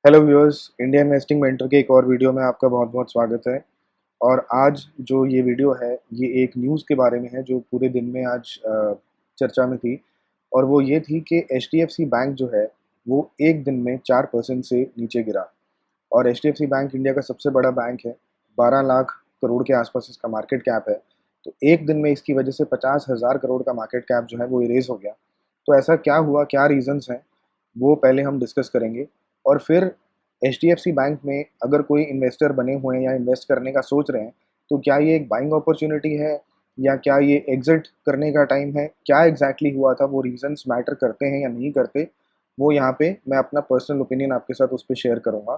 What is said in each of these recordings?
Hello viewers, India investing mentor के एक और वीडियो में आपका बहुत बहुत स्वागत है। और आज जो ये वीडियो है ये एक न्यूज़ के बारे में है जो पूरे दिन में आज चर्चा में थी। और वो ये थी कि एचडीएफसी बैंक जो है वो एक दिन में 4% से नीचे गिरा। और एचडीएफसी बैंक इंडिया का सबसे बड़ा बैंक है, 12 लाख करोड़ के आसपास इसका मार्केट कैप है। तो एक दिन में इसकी वजह से 50,000 करोड़ का मार्केट कैप जो है वो इरेज हो गया। तो ऐसा क्या हुआ, क्या रीजंस हैं, वो पहले हम डिस्कस करेंगे। और फिर एचडीएफसी बैंक में अगर कोई इन्वेस्टर बने हुए हैं या इन्वेस्ट करने का सोच रहे हैं तो क्या ये एक बाइंग अपॉर्चुनिटी है या क्या ये एग्जिट करने का टाइम है, क्या एग्जैक्टली हुआ था, वो रीजंस मैटर करते हैं या नहीं करते, वो यहाँ पे मैं अपना पर्सनल ओपिनियन आपके साथ उस पर शेयर करूँगा।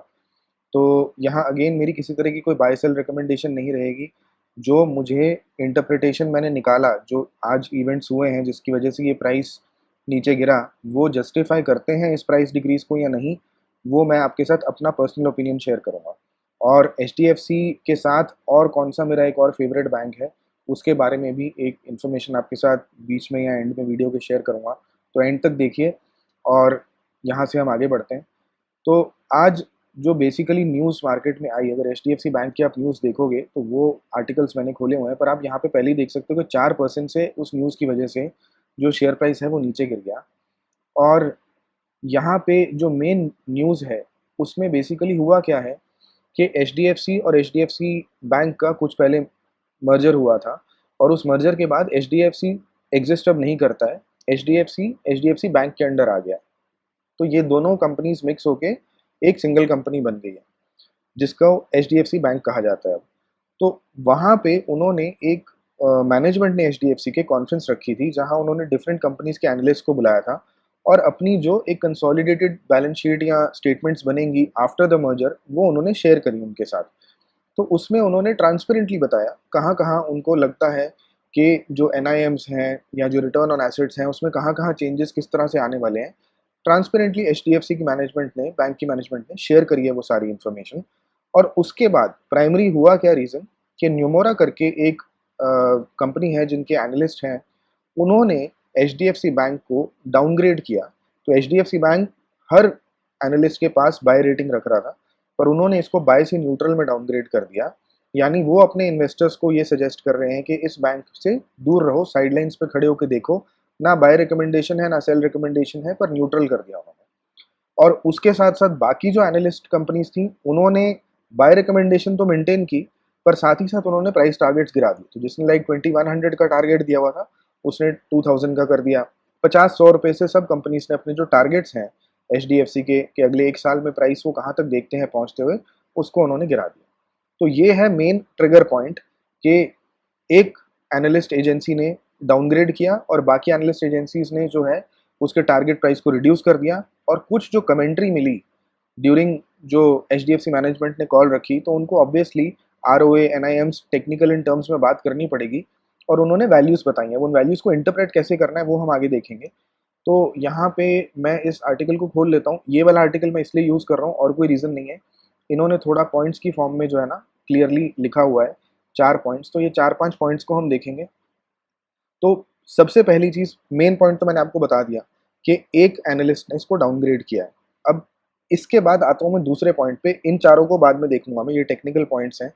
तो यहाँ अगेन मेरी किसी तरह की कोई बाय सेल रिकमेंडेशन नहीं रहेगी। जो मुझे इंटरप्रिटेशन मैंने निकाला, जो आज इवेंट्स हुए हैं जिसकी वजह से ये प्राइस नीचे गिरा, वो जस्टिफाई करते हैं इस प्राइस डिक्रीज को या नहीं, वो मैं आपके साथ अपना पर्सनल ओपिनियन शेयर करूँगा। और एच के साथ और कौन सा मेरा एक और फेवरेट बैंक है उसके बारे में भी एक इन्फॉर्मेशन आपके साथ बीच में या एंड में वीडियो के शेयर करूँगा। तो एंड तक देखिए और यहाँ से हम आगे बढ़ते हैं। तो आज जो बेसिकली न्यूज़ मार्केट में आई, अगर एच बैंक की आप न्यूज़ देखोगे तो वो आर्टिकल्स मैंने खोले हुए हैं, पर आप यहाँ पे पहले ही देख सकते हो कि 4% से उस न्यूज़ की वजह से जो शेयर प्राइस है वो नीचे गिर गया। और यहाँ पे जो मेन न्यूज़ है उसमें बेसिकली हुआ क्या है कि एच और एच बैंक का कुछ पहले मर्जर हुआ था। और उस मर्जर के बाद एच एग्जिस्ट अब नहीं करता है, H D F C bank के अंडर आ गया। तो ये दोनों कंपनीज मिक्स होके एक सिंगल कंपनी बन गई है जिसको एच बैंक कहा जाता है अब। तो वहाँ पे उन्होंने एक मैनेजमेंट ने एच के कॉन्फ्रेंस रखी थी जहाँ उन्होंने डिफरेंट कंपनीज के एनालिस्ट को बुलाया था और अपनी जो एक कंसोलिडेटेड बैलेंस शीट या स्टेटमेंट्स बनेंगी आफ्टर द मर्जर वो उन्होंने शेयर करी उनके साथ। तो उसमें उन्होंने ट्रांसपेरेंटली बताया कहाँ कहाँ उनको लगता है कि जो एन हैं या जो रिटर्न ऑन एसेट्स हैं उसमें कहाँ कहाँ चेंजेस किस तरह से आने वाले हैं। ट्रांसपेरेंटली एच की मैनेजमेंट ने, बैंक की मैनेजमेंट ने शेयर करी है वो सारी इन्फॉर्मेशन। और उसके बाद प्राइमरी हुआ क्या रीज़न कि न्यूमोरा करके एक कंपनी है जिनके एनालिस्ट हैं, उन्होंने एच बैंक को डाउनग्रेड किया। तो एच बैंक हर एनालिस्ट के पास बाय रेटिंग रख रहा था, पर उन्होंने इसको बाय से न्यूट्रल में डाउनग्रेड कर दिया। यानी वो अपने इन्वेस्टर्स को ये सजेस्ट कर रहे हैं कि इस बैंक से दूर रहो, साइडलाइंस पे खड़े होकर देखो, ना बाय रिकमेंडेशन है ना सेल रिकमेंडेशन है, पर न्यूट्रल कर दिया उन्होंने। और उसके साथ साथ बाकी जो एनालिस्ट कंपनीज थी उन्होंने बाय रिकमेंडेशन तो मेंटेन की, पर साथ ही साथ उन्होंने प्राइस टारगेट्स गिरा दी। तो जिसने लाइक 2100 का टारगेट दिया हुआ था उसने 2000 का कर दिया। 50-100 रुपये से सब कंपनीज ने अपने जो टारगेट्स हैं एच के अगले एक साल में प्राइस वो कहाँ तक देखते हैं पहुँचते हुए, उसको उन्होंने गिरा दिया। तो ये है मेन ट्रिगर पॉइंट कि एक एनालिस्ट एजेंसी ने डाउनग्रेड किया और बाकी एनालिस्ट एजेंसीज ने जो है उसके टारगेट प्राइस को रिड्यूस कर दिया। और कुछ जो कमेंट्री मिली ड्यूरिंग जो एच मैनेजमेंट ने कॉल रखी, तो उनको obviously ROA NIMs technical in terms में बात करनी पड़ेगी और उन्होंने वैल्यूज़ बताई हैं। वो उन वैल्यूज़ को इंटरप्रेट कैसे करना है वो हम आगे देखेंगे। तो यहाँ पे मैं इस आर्टिकल को खोल लेता हूँ। ये वाला आर्टिकल मैं इसलिए यूज़ कर रहा हूँ और कोई रीज़न नहीं है, इन्होंने थोड़ा पॉइंट्स की फॉर्म में जो है ना क्लियरली लिखा हुआ है 4 पॉइंट्स। तो ये 4-5 पॉइंट्स को हम देखेंगे। तो सबसे पहली चीज़, मेन पॉइंट तो मैंने आपको बता दिया कि एक एनालिस्ट ने इसको डाउनग्रेड किया है। अब इसके बाद आता हूँ मैं दूसरे पॉइंट पे, इन चारों को बाद में देख लूँगा मैं, ये टेक्निकल पॉइंट्स हैं।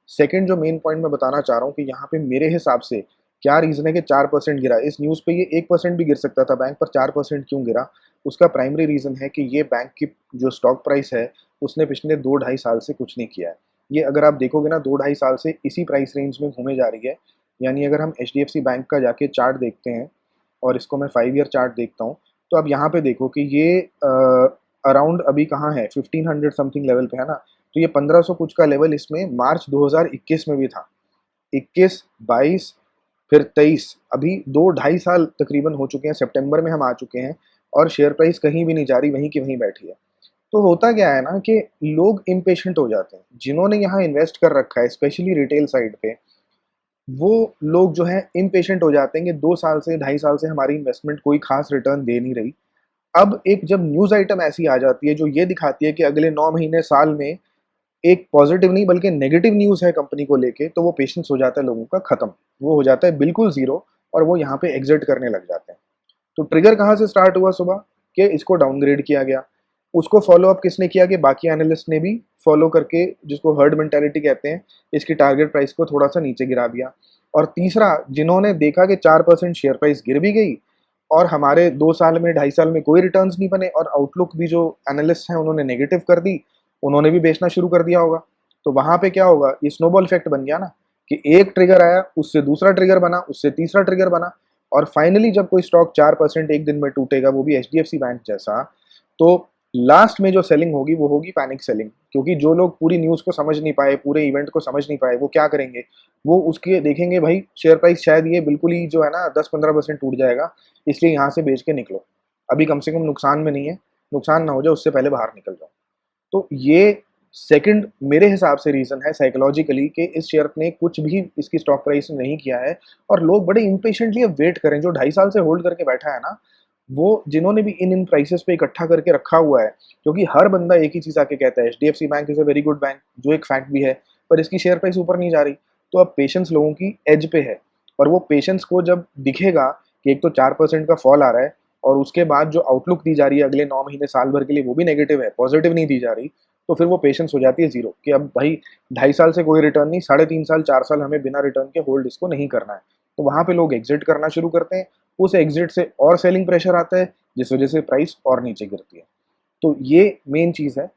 सेकंड जो मेन पॉइंट मैं बताना चाह रहा हूँ कि यहाँ पे मेरे हिसाब से क्या रीज़न है कि 4% गिरा। इस न्यूज़ पे ये 1% भी गिर सकता था बैंक, पर 4% क्यों गिरा? उसका प्राइमरी रीज़न है कि ये बैंक की जो स्टॉक प्राइस है उसने पिछले 2-2.5 साल से कुछ नहीं किया है। ये अगर आप देखोगे ना 2-2.5 साल से इसी प्राइस रेंज में घूमे जा रही है। यानी अगर हम एच बैंक का जाके चार्ट देखते हैं और इसको मैं 5 ईयर चार्ट देखता हूँ, तो अब यहाँ पे देखो कि ये अराउंड अभी कहाँ है, 1500 समथिंग लेवल पे है ना। तो ये 1500 कुछ का लेवल इसमें मार्च 2021 में भी था। 21, 22, फिर 23, अभी 2-2.5 साल तकरीबन हो चुके हैं। सितंबर में हम आ चुके हैं और शेयर प्राइस कहीं भी नहीं जा रही, वहीं की वहीं बैठी है। तो होता क्या है ना कि लोग इम्पेशेंट हो जाते हैं, जिन्होंने यहाँ इन्वेस्ट कर रखा है स्पेशली रिटेल साइड पे, वो लोग जो है इम्पेशेंट हो जाते हैं कि 2 साल से 2.5 साल से हमारी इन्वेस्टमेंट कोई खास रिटर्न दे नहीं रही। अब एक जब न्यूज़ आइटम ऐसी आ जाती है जो ये दिखाती है कि अगले 9 महीने साल में एक पॉजिटिव नहीं बल्कि नेगेटिव न्यूज़ है कंपनी को लेके, तो वो पेशेंस हो जाता है लोगों का ख़त्म। वो हो जाता है बिल्कुल ज़ीरो और वो यहाँ पे एग्जिट करने लग जाते हैं। तो ट्रिगर कहाँ से स्टार्ट हुआ सुबह कि इसको डाउनग्रेड किया गया। उसको फॉलो अप किसने किया कि बाकी एनालिस्ट ने भी फॉलो करके, जिसको हर्ड मेंटालिटी कहते हैं, इसकी टारगेट प्राइस को थोड़ा सा नीचे गिरा दिया। और तीसरा, जिन्होंने देखा कि 4% शेयर प्राइस गिर भी गई और हमारे 2 साल में 2.5 साल में कोई रिटर्न्स नहीं बने और आउटलुक भी जो एनालिस्ट हैं उन्होंने नेगेटिव कर दी, उन्होंने भी बेचना शुरू कर दिया होगा। तो वहां पे क्या होगा, ये स्नोबॉल इफेक्ट बन गया ना, कि एक ट्रिगर आया, उससे दूसरा ट्रिगर बना, उससे तीसरा ट्रिगर बना, और फाइनली जब कोई स्टॉक 4% एक दिन में टूटेगा, वो भी एचडीएफसी बैंक जैसा, तो लास्ट में जो सेलिंग होगी वो होगी पैनिक सेलिंग। क्योंकि जो लोग पूरी न्यूज़ को समझ नहीं पाए, पूरे इवेंट को समझ नहीं पाए, वो क्या करेंगे, वो उसके देखेंगे भाई शेयर प्राइस शायद ये बिल्कुल ही जो है ना 10-15% टूट जाएगा, इसलिए यहाँ से बेच के निकलो, अभी कम से कम नुकसान में नहीं है, नुकसान ना हो जाए उससे पहले बाहर निकल जाओ। तो ये सेकंड मेरे हिसाब से रीज़न है साइकोलॉजिकली कि इस शेयर ने कुछ भी इसकी स्टॉक प्राइस में नहीं किया है, और लोग बड़े इम्पेशेंटली वेट करें। जो 2.5 साल से होल्ड करके बैठा है ना, वो जिन्होंने भी इन प्राइसेस पे इकट्ठा करके रखा हुआ है, क्योंकि हर बंदा एक ही चीज़ आके कहता है HDFC bank is a very good bank, जो एक फैक्ट भी है, पर इसकी शेयर प्राइस ऊपर नहीं जा रही। तो अब पेशेंस लोगों की एज पे है, और वो पेशेंस को जब दिखेगा कि एक तो 4% का फॉल आ रहा है, और उसके बाद जो आउटलुक दी जा रही है अगले 9 महीने साल भर के लिए वो भी नेगेटिव है, पॉजिटिव नहीं दी जा रही, तो फिर वो पेशेंस हो जाती है जीरो कि अब भाई 2.5 साल से कोई रिटर्न नहीं, 3.5 साल 4 साल हमें बिना रिटर्न के होल्ड इसको नहीं करना है। तो वहाँ पे लोग एग्जिट करना शुरू करते हैं, उस एग्जिट से और सेलिंग प्रेशर आता है, जिस वजह से प्राइस और नीचे गिरती है। तो ये मेन चीज़ है।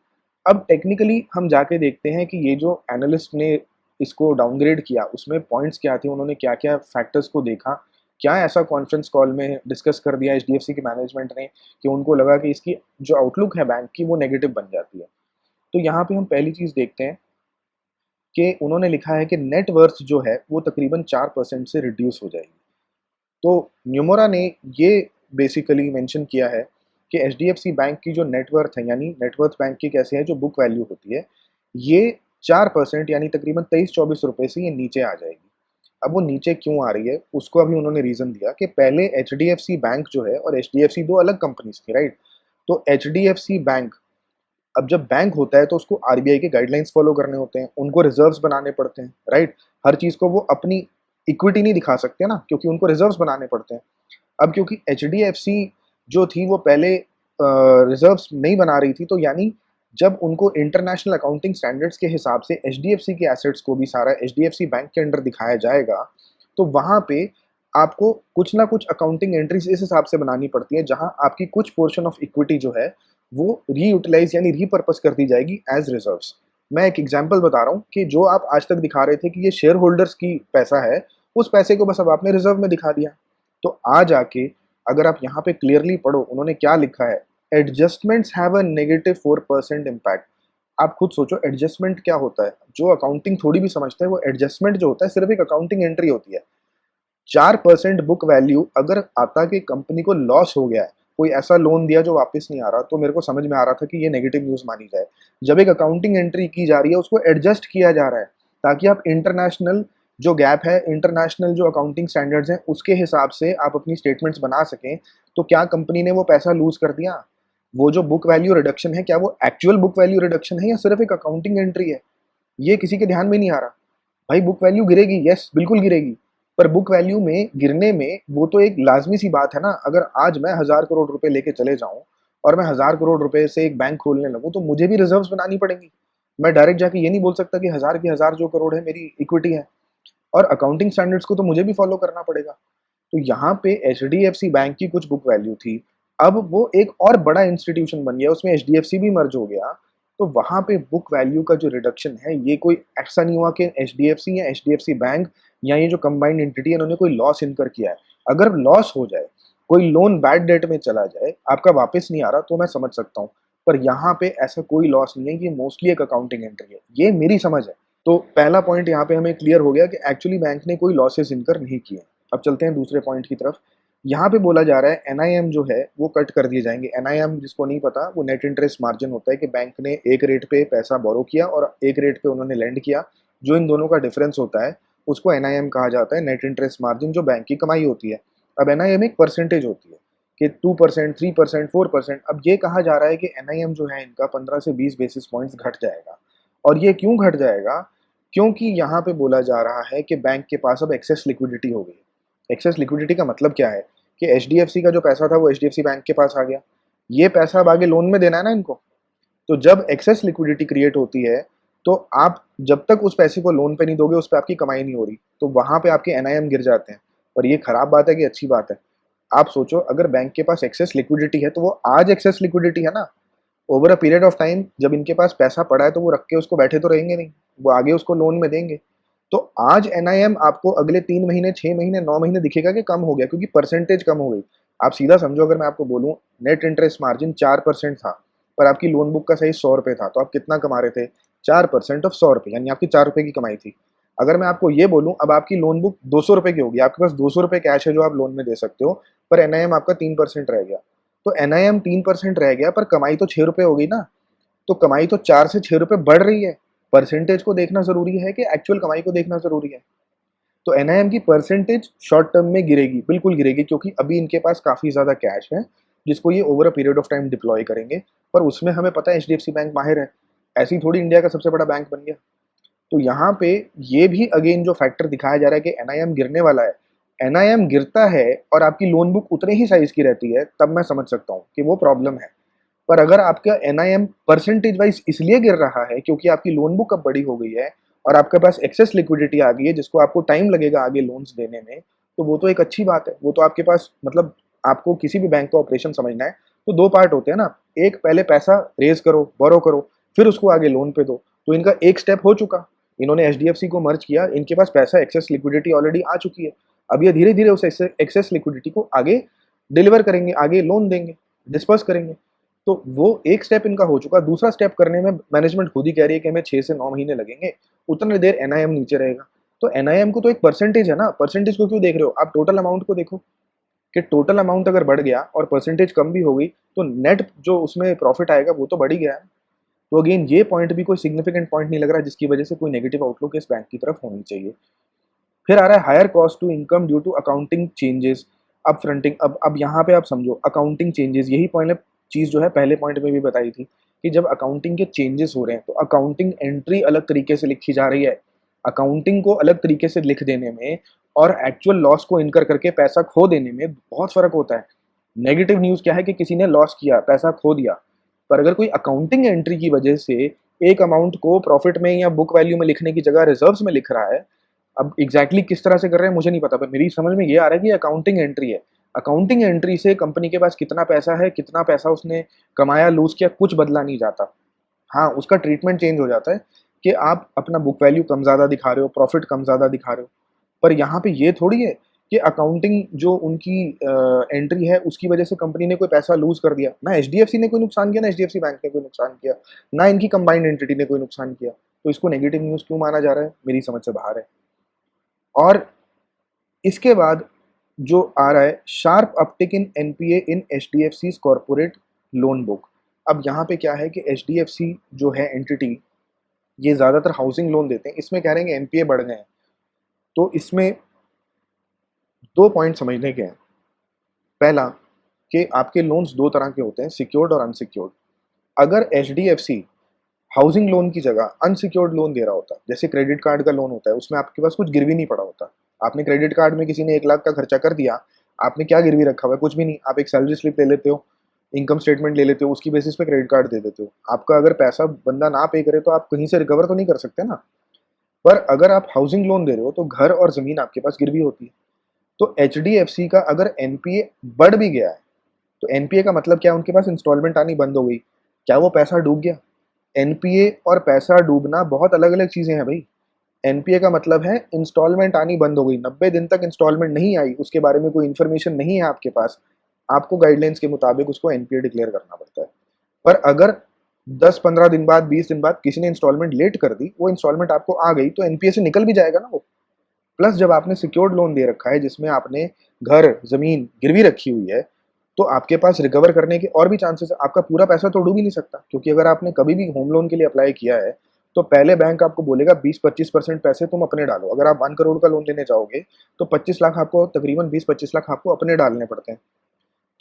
अब टेक्निकली हम जाके देखते हैं कि ये जो एनालिस्ट ने इसको डाउनग्रेड किया, उसमें पॉइंट्स क्या थे, उन्होंने क्या क्या फैक्टर्स को देखा, क्या ऐसा कॉन्फ्रेंस कॉल में डिस्कस कर दिया एचडीएफसी की मैनेजमेंट ने कि उनको लगा कि इसकी जो आउटलुक है बैंक की वो नेगेटिव बन जाती है। तो यहाँ पे हम पहली चीज़ देखते हैं कि उन्होंने लिखा है कि नेट वर्थ जो है वो तकरीबन 4% से रिड्यूस हो जाएगी। तो न्यूमोरा ने ये बेसिकली मेंशन किया है कि एचडीएफसी बैंक की जो नेटवर्थ है, यानी नेटवर्थ बैंक की कैसे है, जो बुक वैल्यू होती है, ये 4% यानी तकरीबन 23-24 रुपए से ये नीचे आ जाएगी। अब वो नीचे क्यों आ रही है, उसको अभी उन्होंने रीज़न दिया कि पहले एचडीएफसी बैंक जो है और एचडीएफसी दो अलग कंपनीज थी, राइट। तो एचडीएफसी बैंक, अब जब बैंक होता है तो उसको आरबीआई के गाइडलाइंस फॉलो करने होते हैं, उनको रिजर्व्स बनाने पड़ते हैं, राइट। हर चीज़ को वो अपनी इक्विटी नहीं दिखा सकते ना, क्योंकि उनको रिजर्व्स बनाने पड़ते हैं। अब क्योंकि एचडीएफसी जो थी वो पहले रिजर्व्स नहीं बना रही थी, तो यानी जब उनको इंटरनेशनल अकाउंटिंग स्टैंडर्ड्स के हिसाब से एचडीएफसी के एसेट्स को भी सारा एचडीएफसी बैंक के अंडर दिखाया जाएगा, तो वहाँ पे आपको कुछ ना कुछ अकाउंटिंग एंट्रीज इस हिसाब से बनानी पड़ती है जहाँ आपकी कुछ पोर्शन ऑफ इक्विटी जो है वो रीयूटिलाइज यानी रीपर्पस कर दी जाएगी एज रिजर्व्स। मैं एक एग्जांपल बता रहा हूँ कि जो आप आज तक दिखा रहे थे कि ये शेयर होल्डर्स की पैसा है, उस पैसे को बस अब आपने रिजर्व में दिखा दिया। तो आज आके अगर आप यहाँ पे क्लियरली पढ़ो, उन्होंने क्या लिखा है, एडजस्टमेंट्स हैव अ -4% इम्पैक्ट। आप खुद सोचो एडजस्टमेंट क्या होता है, जो अकाउंटिंग थोड़ी भी समझता है वो एडजस्टमेंट जो होता है सिर्फ एक अकाउंटिंग एंट्री होती है। 4% बुक वैल्यू अगर आता कि कंपनी को लॉस हो गया है, कोई ऐसा लोन दिया जो वापस नहीं आ रहा, तो मेरे को समझ में आ रहा था कि ये नेगेटिव न्यूज़ मानी जाए। जब एक अकाउंटिंग एंट्री की जा रही है उसको एडजस्ट किया जा रहा है ताकि आप इंटरनेशनल जो गैप है, इंटरनेशनल जो अकाउंटिंग स्टैंडर्ड्स हैं उसके हिसाब से आप अपनी स्टेटमेंट्स बना सकें। तो क्या कंपनी ने वो पैसा लूज कर दिया? वो जो बुक वैल्यू रिडक्शन है, क्या वो एक्चुअल बुक वैल्यू रिडक्शन है या सिर्फ एक अकाउंटिंग एंट्री है? ये किसी के ध्यान में नहीं आ रहा। भाई बुक वैल्यू गिरेगी, यस बिल्कुल गिरेगी, पर बुक वैल्यू में गिरने में वो तो एक लाजमी सी बात है ना। अगर आज मैं 1,000 करोड़ रुपए लेके चले जाऊं और मैं 1,000 करोड़ रुपए से एक बैंक खोलने लगूं, तो मुझे भी रिजर्व्स बनानी पड़ेंगी। मैं डायरेक्ट जाके ये नहीं बोल सकता कि 1,000 की 1,000 जो करोड़ है मेरी इक्विटी है, और अकाउंटिंग स्टैंडर्ड्स को तो मुझे भी फॉलो करना पड़ेगा। तो यहाँ पे एचडीएफसी बैंक की कुछ बुक वैल्यू थी, अब वो एक और बड़ा इंस्टीट्यूशन बन गया, उसमें एचडीएफसी भी मर्ज हो गया। तो वहाँ पे बुक वैल्यू का जो रिडक्शन है, ये कोई ऐसा नहीं हुआ कि एचडीएफसी या एचडीएफसी बैंक या ये जो कंबाइंड एंटिटी है इन्होंने कोई लॉस इनकर किया है। अगर लॉस हो जाए, कोई लोन बैड डेट में चला जाए, आपका वापस नहीं आ रहा, तो मैं समझ सकता हूँ, पर यहाँ पे ऐसा कोई लॉस नहीं है, ये मोस्टली एक अकाउंटिंग एंट्री है, ये मेरी समझ है। तो पहला पॉइंट यहाँ पे हमें क्लियर हो गया कि एक्चुअली बैंक ने कोई लॉसेस इनकर नहीं किए। अब चलते हैं दूसरे पॉइंट की तरफ। यहाँ पे बोला जा रहा है एनआईएम जो है वो कट कर दिए जाएंगे। एनआईएम जिसको नहीं पता, वो नेट इंटरेस्ट मार्जिन होता है कि बैंक ने एक रेट पे पैसा बोरो किया और एक रेट पे उन्होंने लेंड किया, जो इन दोनों का डिफरेंस होता है उसको एनआईएम कहा जाता है, नेट इंटरेस्ट मार्जिन, जो बैंक की कमाई होती है। अब एनआईएम एक परसेंटेज होती है कि 2%, 3%, 4%। अब ये कहा जा रहा है कि एनआईएम जो है इनका 15 से 20 बेसिस पॉइंट्स घट जाएगा। और ये क्यों घट जाएगा? क्योंकि यहाँ पे बोला जा रहा है कि बैंक के पास अब एक्सेस लिक्विडिटी हो गई। एक्सेस लिक्विडिटी का मतलब क्या है कि एचडीएफसी का जो पैसा था वो एचडीएफसी बैंक के पास आ गया, ये पैसा अब आगे लोन में देना है ना इनको। तो जब एक्सेस लिक्विडिटी क्रिएट होती है, तो आप जब तक उस पैसे को लोन पे नहीं दोगे, उस पे आपकी कमाई नहीं हो रही, तो वहाँ पे आपके एनआईएम गिर जाते हैं। पर ये खराब बात है कि अच्छी बात है? आप सोचो, अगर बैंक के पास एक्सेस लिक्विडिटी है, तो वो आज एक्सेस लिक्विडिटी है ना, over a period of time जब इनके पास पैसा पड़ा है, तो वो रख के उसको बैठे तो रहेंगे नहीं, वो आगे उसको लोन में देंगे। तो आज एनआईएम आपको अगले 3 महीने, 6 महीने, 9 महीने दिखेगा कि कम हो गया, क्योंकि परसेंटेज कम हो गई। आप सीधा समझो, अगर मैं आपको बोलूँ नेट इंटरेस्ट मार्जिन 4% था, पर आपकी लोन बुक का साइज 100 रुपये था, तो आप कितना कमा रहे थे? 4% ऑफ 100 रुपये, यानी आपकी 4 रुपये की कमाई थी। अगर मैं आपको ये बोलूँ, अब आपकी लोन बुक 200 रुपये की होगी, आपके पास 200 रुपये कैश है जो आप लोन में दे सकते हो, पर एनआईएम आपका 3% रह गया। तो एनआईएम 3% रह गया, पर कमाई तो 6 रुपये हो गई ना। तो कमाई तो 4 से 6 रुपये बढ़ रही है। परसेंटेज को देखना जरूरी है कि एक्चुअल कमाई को देखना जरूरी है? तो एनआईएम की परसेंटेज शॉर्ट टर्म में गिरेगी, बिल्कुल गिरेगी, क्योंकि अभी इनके पास काफ़ी ज़्यादा कैश है जिसको ये over a period of time deploy करेंगे। पर उसमें हमें पता है एचडीएफसी बैंक माहिर है, ऐसी थोड़ी इंडिया का सबसे बड़ा बैंक बन गया। तो यहाँ पे ये भी अगेन जो फैक्टर दिखाया जा रहा है कि एनआईएम गिरने वाला है, एनआईएम गिरता है और आपकी लोन बुक उतने ही साइज की रहती है, तब मैं समझ सकता हूँ कि वो प्रॉब्लम है। पर अगर आपका एनआईएम परसेंटेज वाइज इसलिए गिर रहा है क्योंकि आपकी लोन बुक अब बड़ी हो गई है और आपके पास एक्सेस लिक्विडिटी आ गई है जिसको आपको टाइम लगेगा आगे लोन्स देने में, तो वो तो एक अच्छी बात है। वो तो आपके पास मतलब, आपको किसी भी बैंक का ऑपरेशन समझना है तो दो पार्ट होते हैं ना, एक पहले पैसा रेज करो, बोरो करो, फिर उसको आगे लोन पे दो। तो इनका एक स्टेप हो चुका, इन्होंने एचडीएफसी को मर्ज किया, इनके पास पैसा एक्सेस लिक्विडिटी ऑलरेडी आ चुकी है। अब ये धीरे धीरे उस एक्सेस लिक्विडिटी को आगे डिलीवर करेंगे, आगे लोन देंगे, डिस्पर्स करेंगे। तो वो एक स्टेप इनका हो चुका। दूसरा स्टेप करने में मैनेजमेंट खुद ही कह रही है कि हमें 6 से 9 महीने लगेंगे, उतनी देर एनआईएम नीचे रहेगा। तो एनआईएम को तो एक परसेंटेज है ना, परसेंटेज को क्यों देख रहे हो? आप टोटल अमाउंट को देखो कि टोटल अमाउंट अगर बढ़ गया और परसेंटेज कम भी हो गई, तो नेट जो उसमें प्रॉफिट आएगा वो तो बढ़ ही गया है। तो अगेन ये पॉइंट भी कोई सिग्निफिकेंट पॉइंट नहीं लग रहा जिसकी वजह से कोई नेगेटिव आउटलुक इस बैंक की तरफ होनी चाहिए। फिर आ रहा है higher cost to income due to accounting changes, upfronting. अब यहाँ पे आप समझो अकाउंटिंग चेंजेस, यही पहले चीज़ जो है पहले पॉइंट में भी बताई थी कि जब अकाउंटिंग के चेंजेस हो रहे हैं तो अकाउंटिंग एंट्री अलग तरीके से लिखी जा रही है। अकाउंटिंग को अलग तरीके से लिख देने में और एक्चुअल लॉस को इनकर करके पैसा खो देने में बहुत फर्क होता है। नेगेटिव न्यूज़ क्या है कि किसी ने लॉस किया, पैसा खो दिया, पर अगर कोई अकाउंटिंग एंट्री की वजह से एक अमाउंट को प्रॉफिट में या बुक वैल्यू में लिखने की जगह रिजर्व्स में लिख रहा है, अब एग्जैक्टली किस तरह से कर रहे हैं मुझे नहीं पता, पर मेरी समझ में ये आ रहा है कि अकाउंटिंग एंट्री है। अकाउंटिंग एंट्री से कंपनी के पास कितना पैसा है, कितना पैसा उसने कमाया, लूज किया, कुछ बदला नहीं जाता। हाँ, उसका ट्रीटमेंट चेंज हो जाता है कि आप अपना बुक वैल्यू कम ज़्यादा दिखा रहे हो, प्रॉफिट कम ज़्यादा दिखा रहे हो। पर यहाँ पे ये थोड़ी है कि अकाउंटिंग जो उनकी एंट्री है उसकी वजह से कंपनी ने कोई पैसा लूज कर दिया। ना एचडीएफसी ने कोई नुकसान किया, ना एचडीएफसी बैंक ने कोई नुकसान किया, ना इनकी कंबाइंड एंटिटी ने कोई नुकसान किया। तो इसको नेगेटिव न्यूज़ क्यों माना जा रहा है, मेरी समझ से बाहर है। और इसके बाद जो आ रहा है शार्प अपटिक इन एनपीए इन एचडीएफसी कॉर्पोरेट लोन बुक। अब यहाँ पे क्या है कि एचडीएफसी जो है एंटिटी, ये ज़्यादातर हाउसिंग लोन देते हैं, इसमें कह रहे हैं कि एनपीए बढ़ गए हैं। तो इसमें दो पॉइंट समझने के हैं। पहला कि आपके लोन्स दो तरह के होते हैं, सिक्योर्ड और अनसिक्योर्ड। अगर एचडीएफसी हाउसिंग लोन की जगह अनसिक्योर्ड लोन दे रहा होता, जैसे क्रेडिट कार्ड का लोन होता है, उसमें आपके पास कुछ गिरवी नहीं पड़ा होता। आपने क्रेडिट कार्ड में किसी ने 1 लाख का खर्चा कर दिया, आपने क्या गिरवी रखा हुआ है? कुछ भी नहीं। आप एक सैलरी स्लिप ले लेते हो, इनकम स्टेटमेंट ले लेते हो, उसकी बेसिस पे क्रेडिट कार्ड दे देते हो। आपका अगर पैसा बंदा ना पे करे तो आप कहीं से रिकवर तो नहीं कर सकते ना। पर अगर आप हाउसिंग लोन दे रहे हो तो घर और ज़मीन आपके पास गिरवी होती है। तो एचडीएफसी का अगर एनपीए बढ़ भी गया है, तो एनपीए का मतलब क्या है? उनके पास इंस्टॉलमेंट आनी बंद हो गई। क्या वो पैसा डूब गया? एनपीए और पैसा डूबना बहुत अलग अलग चीज़ें हैं भाई। एनपीए का मतलब है इंस्टॉलमेंट आनी बंद हो गई, 90 दिन तक इंस्टॉलमेंट नहीं आई, उसके बारे में कोई इन्फॉर्मेशन नहीं है आपके पास, आपको गाइडलाइंस के मुताबिक उसको एनपीए डिक्लेयर करना पड़ता है। पर अगर 10-15 दिन बाद, 20 दिन बाद किसी ने इंस्टॉलमेंट लेट कर दी, वो इंस्टॉलमेंट आपको आ गई, तो एनपीए से निकल भी जाएगा ना वो। प्लस जब आपने सिक्योर्ड लोन दे रखा है जिसमें आपने घर, ज़मीन गिरवी रखी हुई है, तो आपके पास रिकवर करने के और भी चांसेस है। आपका पूरा पैसा तो डूब ही नहीं सकता, क्योंकि अगर आपने कभी भी होम लोन के लिए अप्लाई किया है तो पहले बैंक आपको बोलेगा 20-25% पैसे तुम अपने डालो। अगर आप 1 करोड़ का लोन लेने जाओगे तो 25 लाख आपको, तकरीबन 20-25 लाख आपको अपने डालने पड़ते हैं।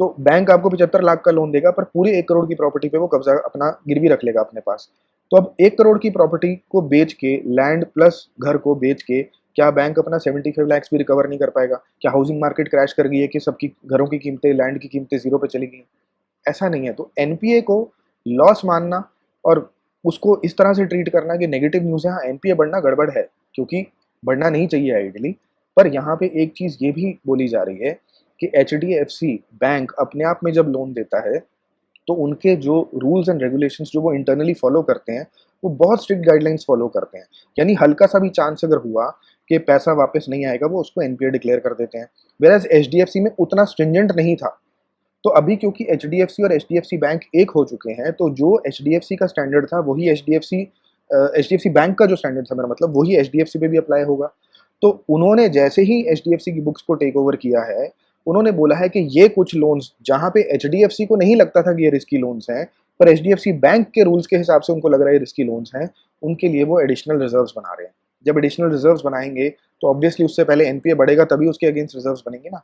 तो बैंक आपको 75 लाख का लोन देगा, पर पूरे 1 करोड़ की प्रॉपर्टी पे वो कब्जा अपना गिरवी रख लेगा अपने पास। तो अब 1 करोड़ की प्रॉपर्टी को बेच के, लैंड प्लस घर को बेच के, क्या बैंक अपना 75 लैक्स भी रिकवर नहीं कर पाएगा? क्या हाउसिंग मार्केट क्रैश कर गई है कि सबकी घरों की कीमतें, लैंड की कीमतें जीरो पे चली गई? ऐसा नहीं है। तो एनपीए को लॉस मानना और उसको इस तरह से ट्रीट करना कि नेगेटिव न्यूज़ है, हाँ एनपीए बढ़ना गड़बड़ है, क्योंकि बढ़ना नहीं चाहिए आइडियली। पर यहाँ पे एक चीज़ ये भी बोली जा रही है कि एचडीएफसी बैंक अपने आप में जब लोन देता है तो उनके जो रूल्स एंड रेगुलेशंस जो वो इंटरनली फॉलो करते हैं, वो बहुत स्ट्रिक्ट गाइडलाइंस फॉलो करते हैं। यानी हल्का सा भी चांस अगर हुआ कि पैसा वापस नहीं आएगा, वो उसको एनपीए डिक्लेयर कर देते हैं। वेराज एचडीएफसी में उतना स्ट्रिंजेंट नहीं था। तो अभी क्योंकि एचडीएफसी और एचडीएफसी बैंक एक हो चुके हैं, तो जो एचडीएफसी का स्टैंडर्ड था वही एचडीएफसी बैंक का जो स्टैंडर्ड था, मेरा मतलब वही एचडीएफसी पे भी अप्लाई होगा। तो उन्होंने जैसे ही एचडीएफसी की बुक्स को टेक ओवर किया है, उन्होंने बोला है कि ये कुछ लोन्स जहां पे एचडीएफसी को नहीं लगता था कि ये रिस्की लोन्स हैं, पर एचडीएफसी बैंक के रूल्स के हिसाब से उनको लग रहा है ये रिस्की लोन्स हैं, उनके लिए वो एडिशनल रिजर्व्स बना रहे हैं। जब एडिशनल रिजर्व्स बनाएंगे तो ऑब्वियसली उससे पहले एनपीए बढ़ेगा, तभी उसके अगेंस्ट रिजर्व्स बनेंगे ना।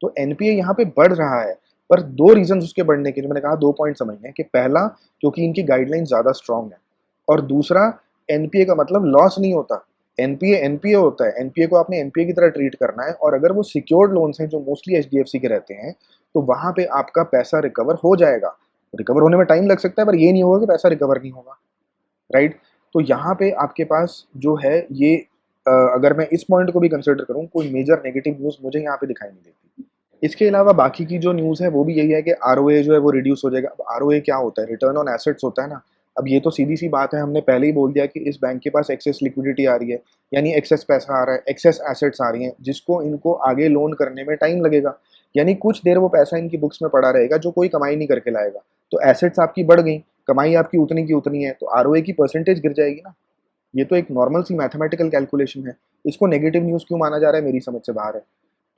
तो एनपीए यहाँ पे बढ़ रहा है, पर दो रीजन उसके बढ़ने के, जो मैंने कहा 2 पॉइंट समझने कि पहला, क्योंकि इनकी गाइडलाइन ज्यादा स्ट्रांग है, और दूसरा, एनपीए का मतलब लॉस नहीं होता। एनपीए एनपीए होता है, एनपीए को आपने एनपीए की तरह ट्रीट करना है, और अगर वो सिक्योर्ड लोन्स हैं जो मोस्टली एचडीएफसी के रहते हैं, तो वहां पे आपका पैसा रिकवर हो जाएगा। रिकवर होने में टाइम लग सकता है, पर ये नहीं होगा कि पैसा रिकवर नहीं होगा, राइट। तो यहाँ पे आपके पास जो है ये अगर मैं इस पॉइंट को भी कंसिडर करूँ, कोई मेजर नेगेटिव न्यूज़ मुझे यहाँ पे दिखाई नहीं देती। इसके अलावा बाकी की जो न्यूज़ है वो भी यही है कि आरओए जो है वो रिड्यूस हो जाएगा। अब आरओए क्या होता है? रिटर्न ऑन एसेट्स होता है ना। अब ये तो सीधी सी बात है, हमने पहले ही बोल दिया कि इस बैंक के पास एक्सेस लिक्विडिटी आ रही है, यानी एक्सेस पैसा आ रहा है, एक्सेस एसेट्स आ रही हैं, जिसको इनको आगे लोन करने में टाइम लगेगा। यानी कुछ देर वो पैसा इनकी बुक्स में पड़ा रहेगा जो कोई कमाई नहीं करके लाएगा। तो एसेट्स आपकी बढ़ गई, कमाई आपकी उतनी की उतनी है, तो आरओए की परसेंटेज गिर जाएगी ना। ये तो एक नॉर्मल सी मैथमेटिकल कैलकुलेशन है। इसको नेगेटिव न्यूज़ क्यों माना जा रहा है, मेरी समझ से बाहर है।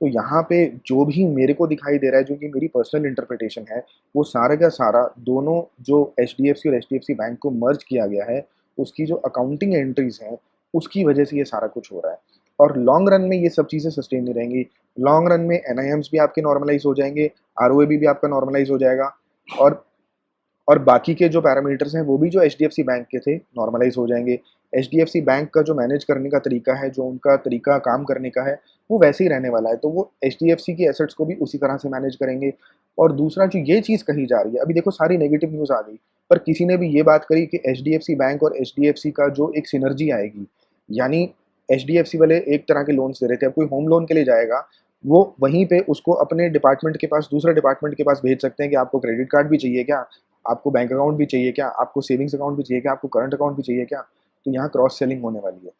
तो यहाँ पे जो भी मेरे को दिखाई दे रहा है, जो कि मेरी पर्सनल इंटरप्रिटेशन है, वो सारा का सारा दोनों जो एचडीएफसी और एचडीएफसी बैंक को मर्ज किया गया है, उसकी जो अकाउंटिंग एंट्रीज हैं, उसकी वजह से ये सारा कुछ हो रहा है। और लॉन्ग रन में ये सब चीज़ें सस्टेन नहीं रहेंगी। लॉन्ग रन में एनआईएम्स भी आपके नॉर्मलाइज हो जाएंगे, आरओए भी आपका नॉर्मलाइज हो जाएगा, और बाकी के जो पैरामीटर्स हैं वो भी जो एचडीएफसी बैंक के थे नॉर्मलाइज हो जाएंगे। एचडीएफसी बैंक का जो मैनेज करने का तरीका है, जो उनका तरीका काम करने का है, वो वैसे ही रहने वाला है। तो वो एचडीएफसी की एसेट्स को भी उसी तरह से मैनेज करेंगे। और दूसरा जो ये चीज़ कही जा रही है, अभी देखो सारी नेगेटिव न्यूज़ आ गई, पर किसी ने भी ये बात करी कि एचडीएफसी बैंक और एचडीएफसी का जो एक सिनर्जी आएगी, यानी एचडीएफसी वाले एक तरह के लोन्स दे रहे थे, अब कोई होम लोन के लिए जाएगा, वो वहीं पे उसको अपने डिपार्टमेंट के पास, दूसरे डिपार्टमेंट के पास भेज सकते हैं कि आपको क्रेडिट कार्ड भी चाहिए क्या, आपको बैंक अकाउंट भी चाहिए क्या, आपको सेविंग्स अकाउंट भी चाहिए क्या, आपको करंट अकाउंट भी चाहिए क्या। तो यहाँ क्रॉस सेलिंग होने वाली है।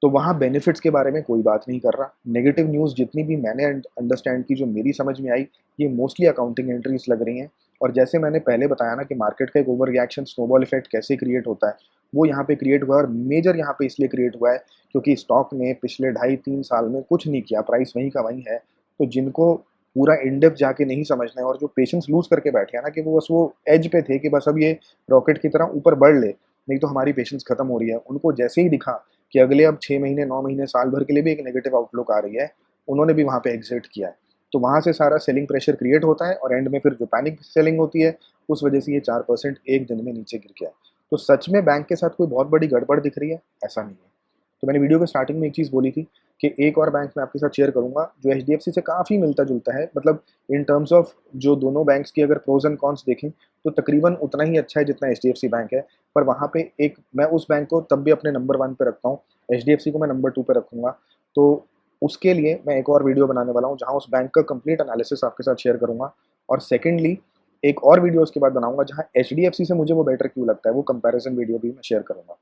तो वहाँ बेनिफिट्स के बारे में कोई बात नहीं कर रहा। नेगेटिव न्यूज़ जितनी भी मैंने अंडरस्टैंड की, जो मेरी समझ में आई, ये मोस्टली अकाउंटिंग एंट्रीज लग रही हैं। और जैसे मैंने पहले बताया ना कि मार्केट का एक ओवर रिएक्शन, स्नोबॉल इफेक्ट कैसे क्रिएट होता है, वो यहाँ पे क्रिएट हुआ है। और मेजर यहाँ पे इसलिए क्रिएट हुआ है क्योंकि स्टॉक ने पिछले 2.5-3 साल में कुछ नहीं किया, प्राइस वहीं का वहीं है। तो जिनको पूरा इनडेप्थ जाके नहीं समझना है, और जो पेशेंस लूज करके बैठे हैं ना, कि वो बस वो एज पे थे कि बस अब ये रॉकेट की तरह ऊपर बढ़ ले, नहीं तो हमारी पेशेंस खत्म हो रही है, उनको जैसे ही दिखा कि अगले अब 6 महीने, 9 महीने, साल भर के लिए भी एक नेगेटिव आउटलुक आ रही है, उन्होंने भी वहाँ पे एग्जिट किया है। तो वहाँ से सारा सेलिंग प्रेशर क्रिएट होता है, और एंड में फिर जो पैनिक सेलिंग होती है, उस वजह से ये 4% एक दिन में नीचे गिर गया है। तो सच में बैंक के साथ कोई बहुत बड़ी गड़बड़ दिख रही है, ऐसा नहीं है। तो मैंने वीडियो के स्टार्टिंग में एक चीज़ बोली थी कि एक और बैंक मैं आपके साथ शेयर करूंगा जो एचडीएफसी से काफ़ी मिलता जुलता है, मतलब इन टर्म्स ऑफ जो दोनों बैंक्स की अगर प्रोज एंड कॉन्स देखें तो तकरीबन उतना ही अच्छा है जितना एचडीएफसी बैंक है। पर वहाँ पे एक, मैं उस बैंक को तब भी अपने नंबर 1 पे रखता हूँ, एचडीएफसी को मैं नंबर 2 पे रखूँगा। तो उसके लिए मैं एक और वीडियो बनाने वाला हूँ जहाँ उस बैंक का कंप्लीट एनालिसिस आपके साथ शेयर करूँगा। और सेकेंडली एक और वीडियो उसके बाद बनाऊंगा जहाँ एचडीएफसी से मुझे वो बेटर क्यों लगता है, वो कंपैरिजन वीडियो भी मैं शेयर करूँगा।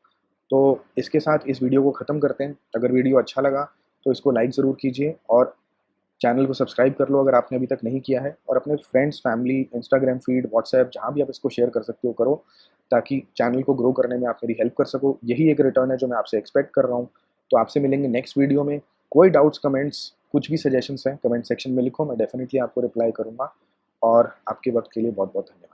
तो इसके साथ इस वीडियो को ख़त्म करते हैं। अगर वीडियो अच्छा लगा तो इसको लाइक ज़रूर कीजिए, और चैनल को सब्सक्राइब कर लो अगर आपने अभी तक नहीं किया है, और अपने friends, family, Instagram feed, WhatsApp, जहाँ भी आप इसको शेयर कर सकते हो करो, ताकि चैनल को ग्रो करने में आप मेरी हेल्प कर सको। यही एक रिटर्न है जो मैं आपसे एक्सपेक्ट कर रहा हूँ। तो आपसे मिलेंगे नेक्स्ट वीडियो में। कोई डाउट्स, कमेंट्स, कुछ भी सजेशंस हैं कमेंट सेक्शन में लिखो, मैं डेफिनेटली आपको रिप्लाई करूँगा। और आपके वक्त के लिए बहुत बहुत धन्यवाद।